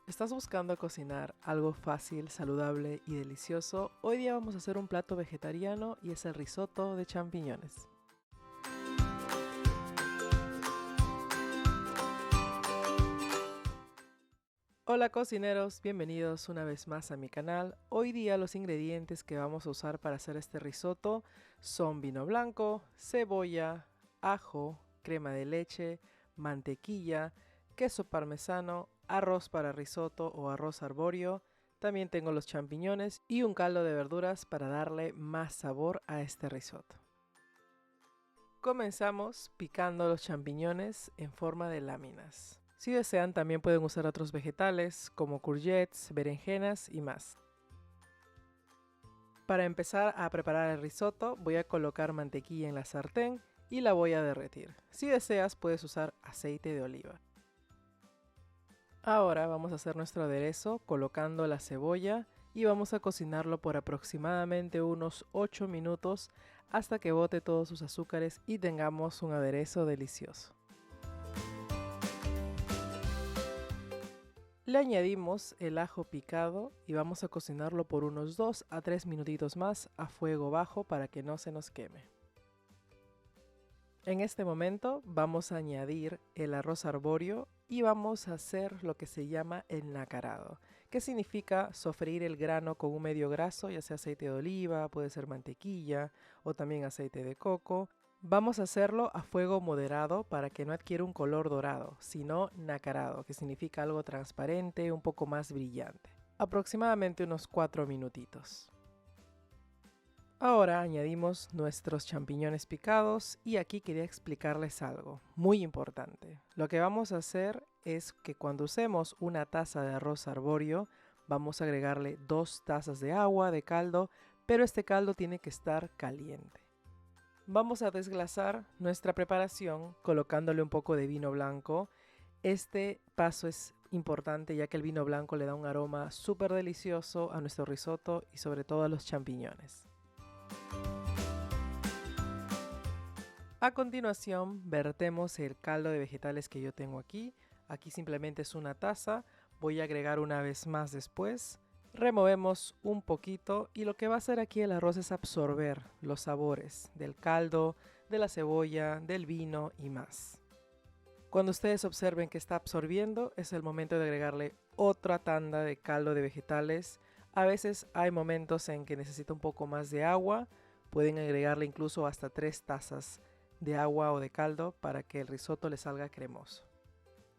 ¿Estás buscando cocinar algo fácil, saludable y delicioso? Hoy día vamos a hacer un plato vegetariano y es el risotto de champiñones. Hola cocineros, bienvenidos una vez más a mi canal. Hoy día los ingredientes que vamos a usar para hacer este risotto son vino blanco, cebolla, ajo, crema de leche, mantequilla, queso parmesano, arroz para risotto o arroz arbóreo. También tengo los champiñones y un caldo de verduras para darle más sabor a este risotto. Comenzamos picando los champiñones en forma de láminas. Si desean, también pueden usar otros vegetales como courgettes, berenjenas y más. Para empezar a preparar el risotto, voy a colocar mantequilla en la sartén y la voy a derretir. Si deseas, puedes usar aceite de oliva. Ahora vamos a hacer nuestro aderezo colocando la cebolla y vamos a cocinarlo por aproximadamente unos 8 minutos hasta que bote todos sus azúcares y tengamos un aderezo delicioso. Le añadimos el ajo picado y vamos a cocinarlo por unos 2 a 3 minutitos más a fuego bajo para que no se nos queme. En este momento vamos a añadir el arroz arbóreo y vamos a hacer lo que se llama el nacarado, que significa sofreír el grano con un medio graso, ya sea aceite de oliva, puede ser mantequilla o también aceite de coco. Vamos a hacerlo a fuego moderado para que no adquiera un color dorado, sino nacarado, que significa algo transparente, un poco más brillante. Aproximadamente unos 4 minutitos. Ahora añadimos nuestros champiñones picados y aquí quería explicarles algo muy importante. Lo que vamos a hacer es que cuando usemos una taza de arroz arbóreo, vamos a agregarle 2 tazas de agua de caldo, pero este caldo tiene que estar caliente. Vamos a desglasar nuestra preparación colocándole un poco de vino blanco. Este paso es importante ya que el vino blanco le da un aroma súper delicioso a nuestro risotto y sobre todo a los champiñones. A continuación vertemos el caldo de vegetales que yo tengo aquí. Aquí simplemente es una taza. Voy a agregar una vez más después. Removemos un poquito y lo que va a hacer aquí el arroz es absorber los sabores del caldo, de la cebolla, del vino y más. Cuando ustedes observen que está absorbiendo, es el momento de agregarle otra tanda de caldo de vegetales. A veces hay momentos en que necesita un poco más de agua. Pueden agregarle incluso hasta 3 tazas de agua o de caldo para que el risotto le salga cremoso.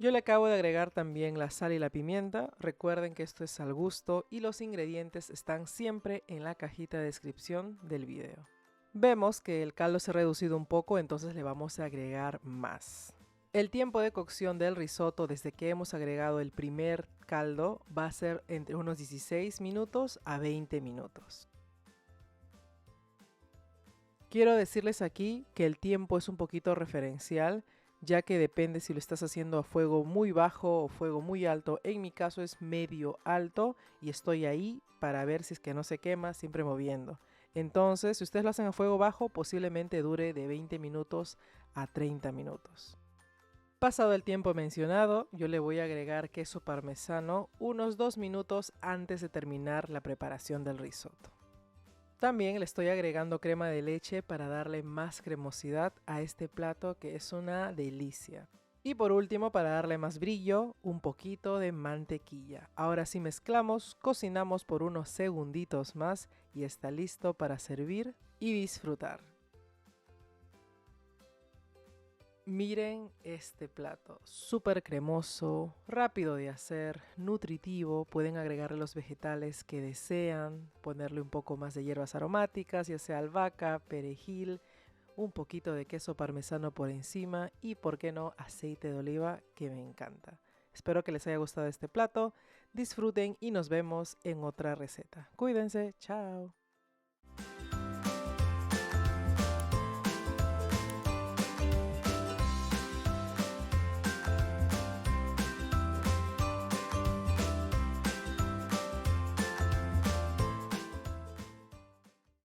Yo le acabo de agregar también la sal y la pimienta. Recuerden que esto es al gusto y los ingredientes están siempre en la cajita de descripción del video. Vemos que el caldo se ha reducido un poco, entonces le vamos a agregar más. El tiempo de cocción del risotto desde que hemos agregado el primer caldo va a ser entre unos 16 minutos a 20 minutos. Quiero decirles aquí que el tiempo es un poquito referencial, ya que depende si lo estás haciendo a fuego muy bajo o fuego muy alto. En mi caso es medio alto y estoy ahí para ver si es que no se quema, siempre moviendo. Entonces, si ustedes lo hacen a fuego bajo, posiblemente dure de 20 minutos a 30 minutos. Pasado el tiempo mencionado, yo le voy a agregar queso parmesano unos 2 minutos antes de terminar la preparación del risotto. También le estoy agregando crema de leche para darle más cremosidad a este plato que es una delicia. Y por último, para darle más brillo, un poquito de mantequilla. Ahora sí mezclamos, cocinamos por unos segunditos más y está listo para servir y disfrutar. Miren este plato, súper cremoso, rápido de hacer, nutritivo. Pueden agregarle los vegetales que desean, ponerle un poco más de hierbas aromáticas, ya sea albahaca, perejil, un poquito de queso parmesano por encima y, por qué no, aceite de oliva, que me encanta. Espero que les haya gustado este plato, disfruten y nos vemos en otra receta. Cuídense, chao.